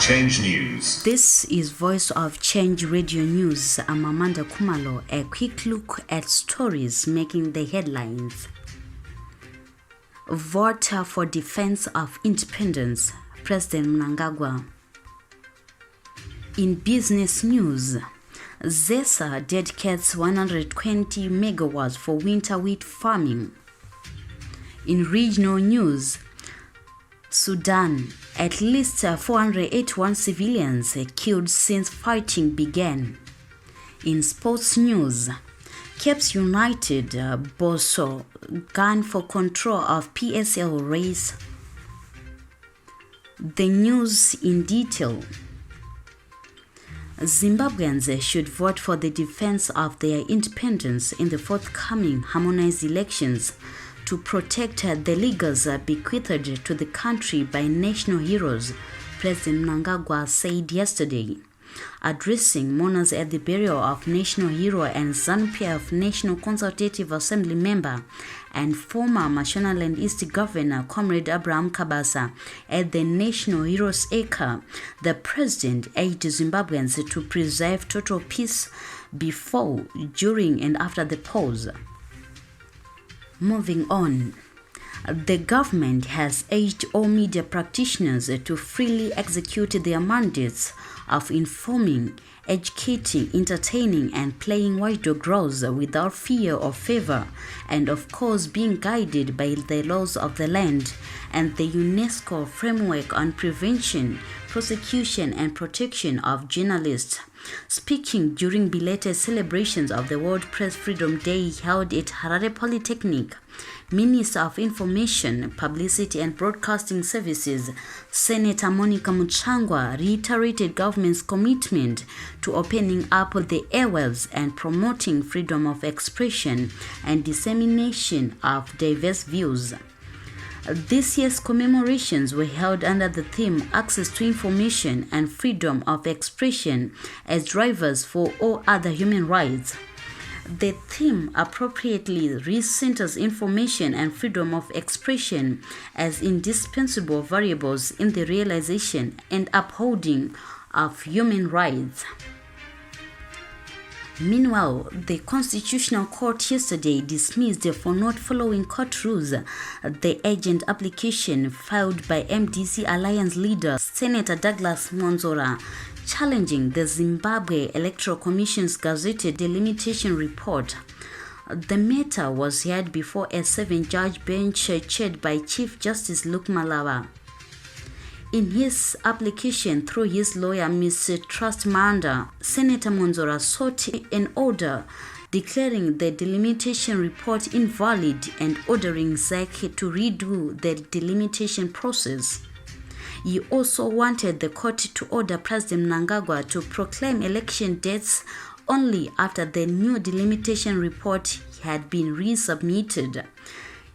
Change News. This is Voice of Change Radio News. I'm Amanda Kumalo. A quick look at stories making the headlines. Vote for Defense of Independence, President Mnangagwa. In business news, Zesa dedicates 120 megawatts for winter wheat farming. In regional news, Sudan, at least 481 civilians killed since fighting began. In sports news, Caps United Bosso gun for control of PSL race. The news in detail. Zimbabweans should vote for the defense of their independence in the forthcoming harmonized elections to protect the legacies bequeathed to the country by national heroes, President Mnangagwa said yesterday. Addressing mourners at the burial of national hero and ZANU-PF National Consultative Assembly member and former Mashonaland East Governor Comrade Abraham Kabasa at the National Heroes Acre, the president urged Zimbabweans to preserve total peace before, during and after the pause. Moving on, the government has urged all media practitioners to freely execute their mandates of informing, educating, entertaining, and playing watchdog roles without fear or favor, and of course being guided by the laws of the land and the UNESCO framework on prevention, prosecution, and protection of journalists. Speaking during belated celebrations of the World Press Freedom Day held at Harare Polytechnic, Minister of Information, Publicity and Broadcasting Services, Senator Monica Muchangwa reiterated government's commitment to opening up the airwaves and promoting freedom of expression and dissemination of diverse views. This year's commemorations were held under the theme Access to Information and Freedom of Expression as drivers for all other human rights. The theme appropriately recenters information and freedom of expression as indispensable variables in the realization and upholding of human rights. Meanwhile, the Constitutional Court yesterday dismissed for not following court rules the urgent application filed by MDC Alliance leader Senator Douglas Monzora challenging the Zimbabwe Electoral Commission's gazetted delimitation report. The matter was heard before a 7-judge bench chaired by Chief Justice Luke Malaba. In his application through his lawyer, Mr. Trust Manda, Senator Monzora sought an order declaring the delimitation report invalid and ordering ZEC to redo the delimitation process. He also wanted the court to order President Mnangagwa to proclaim election dates only after the new delimitation report had been resubmitted.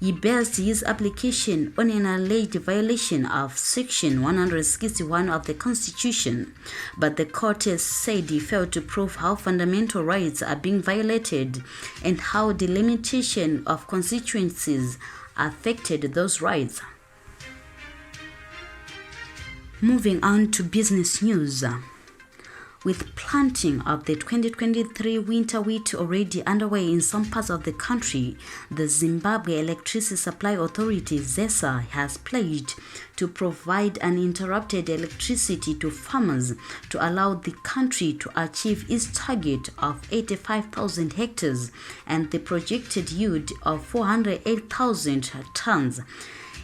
He based his application on an alleged violation of Section 161 of the Constitution, but the court has said he failed to prove how fundamental rights are being violated and how the limitation of constituencies affected those rights. Moving on to business news. With planting of the 2023 winter wheat already underway in some parts of the country, the Zimbabwe Electricity Supply Authority, Zesa, has pledged to provide uninterrupted electricity to farmers to allow the country to achieve its target of 85,000 hectares and the projected yield of 408,000 tons.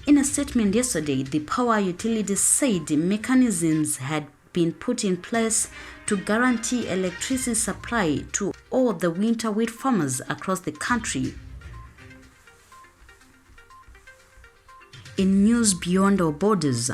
In a statement yesterday, the power utility said mechanisms had been put in place to guarantee electricity supply to all the winter wheat farmers across the country. In news beyond our borders,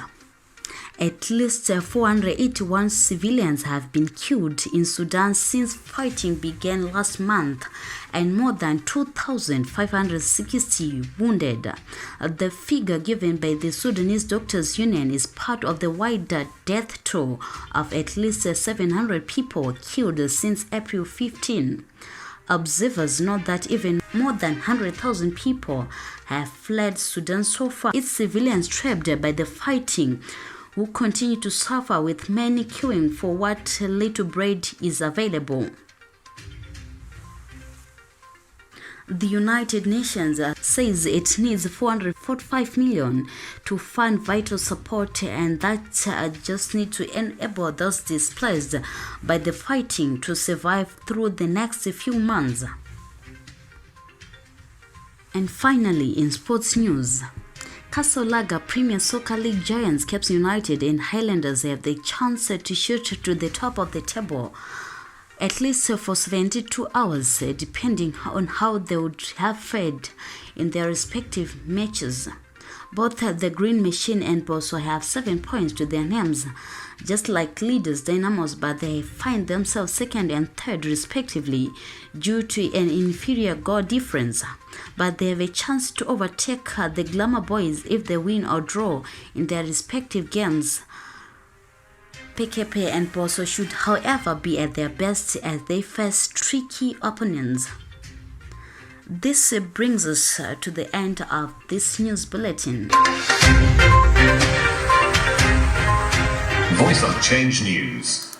at least 481 civilians have been killed in Sudan since fighting began last month and more than 2,560 wounded. The figure given by the Sudanese Doctors Union is part of the wider death toll of at least 700 people killed since April 15. Observers note that even more than 100,000 people have fled Sudan so far. Its civilians trapped by the fighting, who continue to suffer, with many queuing for what little bread is available. The United Nations says it needs 445 million to fund vital support, and that just need to enable those displaced by the fighting to survive through the next few months. And finally, in sports news, Kasolaga Premier Soccer League giants Caps United and Highlanders have the chance to shoot to the top of the table, at least for 72 hours, depending on how they would have fared in their respective matches. Both the Green Machine and Bosso have 7 points to their names, just like leaders Dynamos, but they find themselves second and third respectively due to an inferior goal difference. But they have a chance to overtake the Glamour Boys if they win or draw in their respective games. PKP and Bosso should, however, be at their best as they face tricky opponents. This brings us to the end of this news bulletin. Voice of Change News.